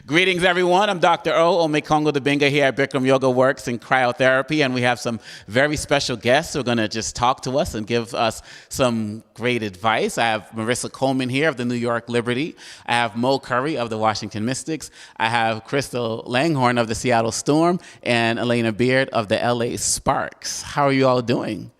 Greetings, everyone. I'm Dr. Omékongo Dibinga here at Bikram Yoga Works in Cryotherapy, and we have some very special guests who are going to just talk to us and give us some great advice. I have Marissa Coleman here of the New York Liberty. I have Monique Currie of the Washington Mystics. I have Crystal Langhorne of the Seattle Storm, and Alana Beard of the LA Sparks. How are you all doing?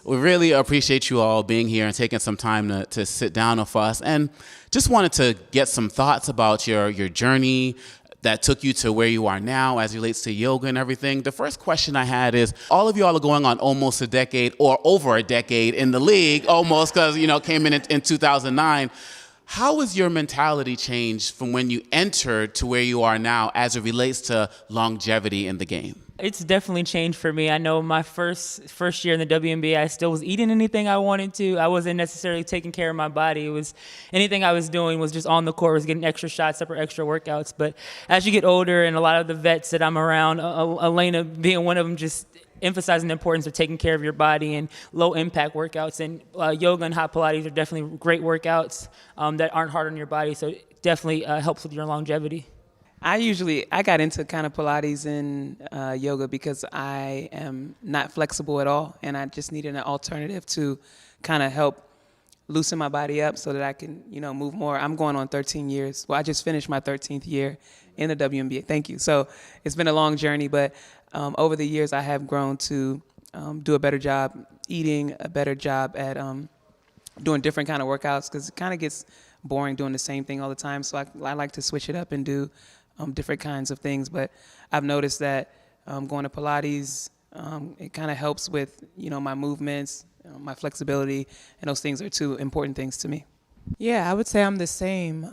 We really appreciate you all being here and taking some time to sit down with us, and just wanted to get some thoughts about your journey that took you to where you are now as it relates to yoga and everything. The first question I had is, all of you all are going on almost a decade or over a decade in the league, almost, because came in 2009. How has your mentality changed from when you entered to where you are now as it relates to longevity in the game? It's definitely changed for me. I know my first year in the WNBA, I still was eating anything I wanted to. I wasn't necessarily taking care of my body. It was anything I was doing was just on the court, was getting extra shots up or extra workouts. But as you get older, and a lot of the vets that I'm around, Alana being one of them, just emphasizing the importance of taking care of your body and low impact workouts. And yoga and hot Pilates are definitely great workouts that aren't hard on your body. So it definitely helps with your longevity. I got into kind of Pilates and yoga because I am not flexible at all, and I just needed an alternative to kind of help loosen my body up so that I can, move more. I'm going on 13 years. Well, I just finished my 13th year in the WNBA. Thank you. So it's been a long journey, but over the years I have grown to do a better job eating, a better job at doing different kind of workouts, because it kind of gets boring doing the same thing all the time. So I like to switch it up and do different kinds of things. But I've noticed that going to Pilates, it kind of helps with, my movements, my flexibility, and those things are two important things to me. Yeah, I would say I'm the same.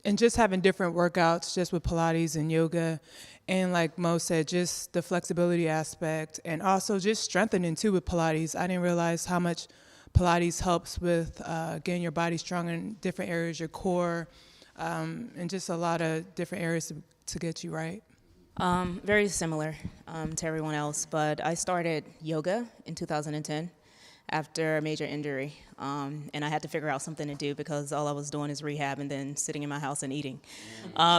And just having different workouts just with Pilates and yoga. And like Mo said, just the flexibility aspect, and also just strengthening too with Pilates. I didn't realize how much Pilates helps with getting your body strong in different areas, your core, and just a lot of different areas to get you right. Very similar to everyone else, but I started yoga in 2010 after a major injury, and I had to figure out something to do because all I was doing is rehab and then sitting in my house and eating.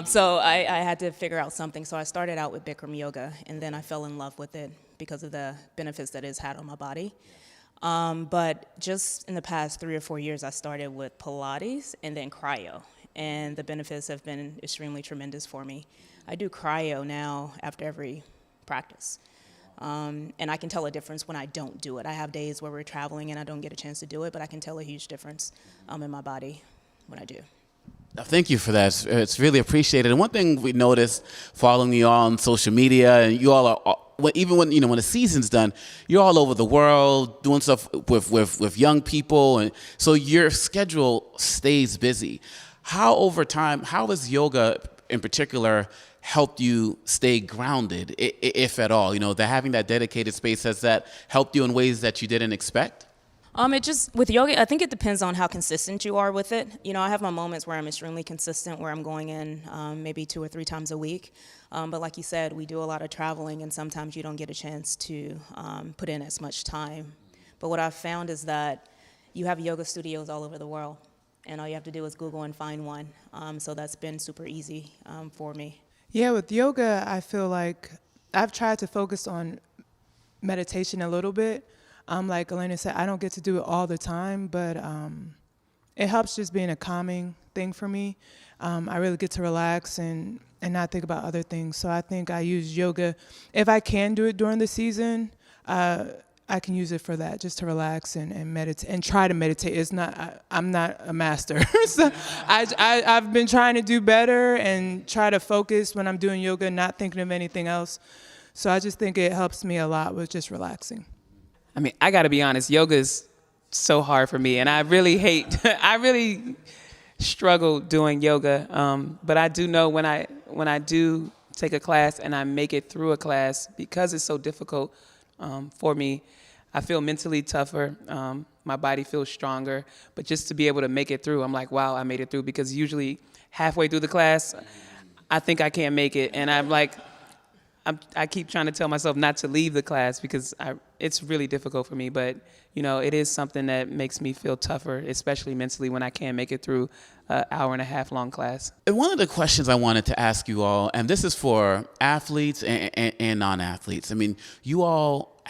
So I had to figure out something, so I started out with Bikram Yoga, and then I fell in love with it because of the benefits that it's had on my body. But just in the past 3 or 4 years, I started with Pilates and then cryo, and the benefits have been extremely tremendous for me. I do cryo now after every practice, and I can tell a difference when I don't do it. I have days where we're traveling and I don't get a chance to do it, but I can tell a huge difference in my body when I do. Thank you for that. It's really appreciated. And one thing we noticed following you all on social media, and you all are, even when the season's done, you're all over the world doing stuff with young people, and so your schedule stays busy. How over time, how has yoga in particular helped you stay grounded, if at all? Having that dedicated space, has that helped you in ways that you didn't expect? With yoga, I think it depends on how consistent you are with it. I have my moments where I'm extremely consistent, where I'm going in maybe 2 or 3 times a week. But like you said, we do a lot of traveling, and sometimes you don't get a chance to put in as much time. But what I've found is that you have yoga studios all over the world, and all you have to do is Google and find one. So that's been super easy for me. Yeah, with yoga, I feel like I've tried to focus on meditation a little bit. Like Elena said, I don't get to do it all the time, but it helps just being a calming thing for me. I really get to relax and not think about other things. So I think I use yoga. If I can do it during the season, I can use it for that, just to relax and meditate and try to meditate. I'm not a master. So I've been trying to do better and try to focus when I'm doing yoga, not thinking of anything else. So I just think it helps me a lot with just relaxing. I mean, I got to be honest, yoga is so hard for me, and I really struggle doing yoga. But I do know when I do take a class and I make it through a class, because it's so difficult for me, I feel mentally tougher. My body feels stronger. But just to be able to make it through, I'm like, wow, I made it through. Because usually halfway through the class, I think I can't make it. And I'm like, I keep trying to tell myself not to leave the class because it's really difficult for me. But, it is something that makes me feel tougher, especially mentally when I can't make it through an hour and a half long class. And one of the questions I wanted to ask you all, and this is for athletes and non-athletes. I mean, you all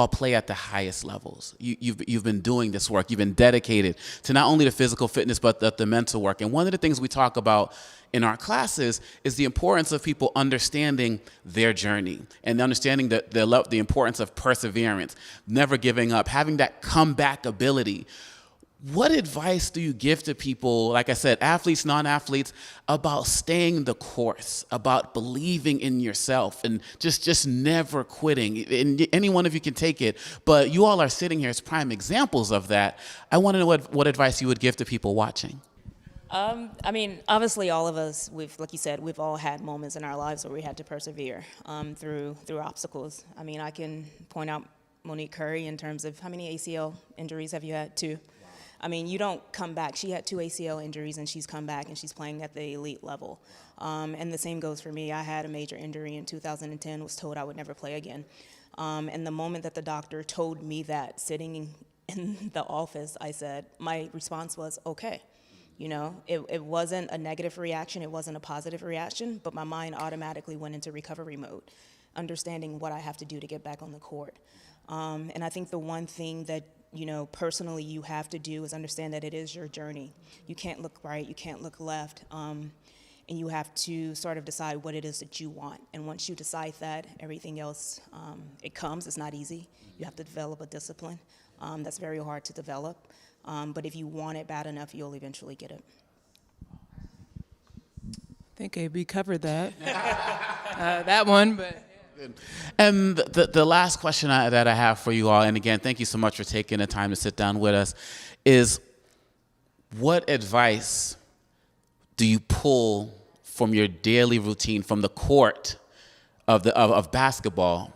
play at the highest levels. You've been doing this work. You've been dedicated to not only the physical fitness, but the mental work. And one of the things we talk about in our classes is the importance of people understanding their journey and understanding the importance of perseverance, never giving up, having that comeback ability. What advice do you give to people, like I said, athletes, non-athletes, about staying the course, about believing in yourself and just never quitting? And any one of you can take it, but you all are sitting here as prime examples of that. I want to know what advice you would give to people watching. I mean, obviously, all of us, like you said, we've all had moments in our lives where we had to persevere through obstacles. I mean, I can point out Monique Currie in terms of how many ACL injuries have you had? 2. I mean, you don't come back. She had 2 ACL injuries, and she's come back, and she's playing at the elite level. And the same goes for me. I had a major injury in 2010, was told I would never play again. And the moment that the doctor told me that, sitting in the office, my response was, okay. It wasn't a negative reaction. It wasn't a positive reaction, but my mind automatically went into recovery mode, understanding what I have to do to get back on the court. And I think the one thing that personally you have to do is understand that it is your journey. You can't look right, you can't look left, and you have to sort of decide what it is that you want. And once you decide that, everything else, it comes. It's not easy. You have to develop a discipline. That's very hard to develop. But if you want it bad enough, you'll eventually get it. I think AB covered that. That one, but... And the last question that I have for you all, and again, thank you so much for taking the time to sit down with us, is what advice do you pull from your daily routine, from the court of basketball,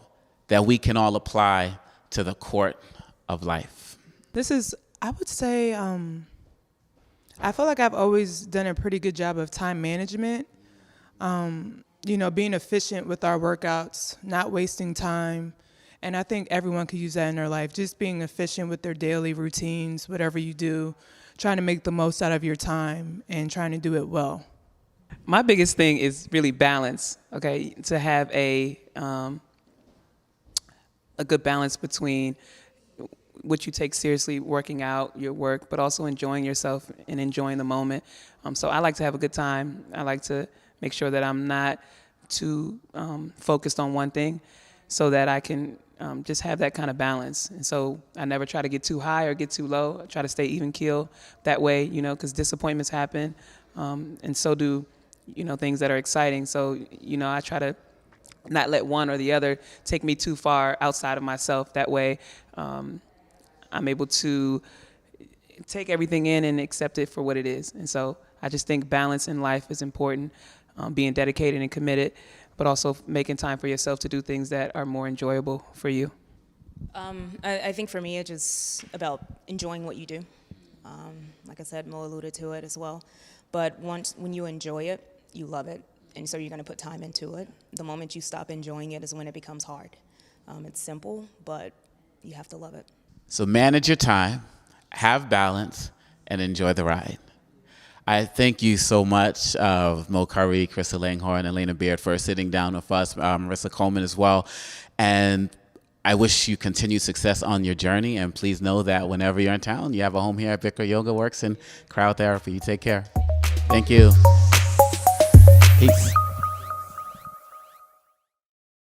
that we can all apply to the court of life? This is, I would say, I feel like I've always done a pretty good job of time management. Being efficient with our workouts, not wasting time. And I think everyone could use that in their life, just being efficient with their daily routines, whatever you do, trying to make the most out of your time and trying to do it well. My biggest thing is really balance, okay? To have a good balance between what you take seriously, working out, your work, but also enjoying yourself and enjoying the moment. So I like to have a good time. I like to make sure that I'm not too focused on one thing so that I can just have that kind of balance. And so I never try to get too high or get too low. I try to stay even keel that way, because disappointments happen, and so do, things that are exciting. So, I try to not let one or the other take me too far outside of myself. That way I'm able to take everything in and accept it for what it is. And so I just think balance in life is important, being dedicated and committed, but also making time for yourself to do things that are more enjoyable for you. I think for me, it's just about enjoying what you do. Like I said, Mo alluded to it as well. But when you enjoy it, you love it. And so you're going to put time into it. The moment you stop enjoying it is when it becomes hard. It's simple, but you have to love it. So manage your time, have balance, and enjoy the ride. I thank you so much, Mo Currie, Krista Langhorne, and Alana Beard, for sitting down with us, Marissa Coleman as well. And I wish you continued success on your journey. And please know that whenever you're in town, you have a home here at Bikram Yoga Works and Cryotherapy. You take care. Thank you.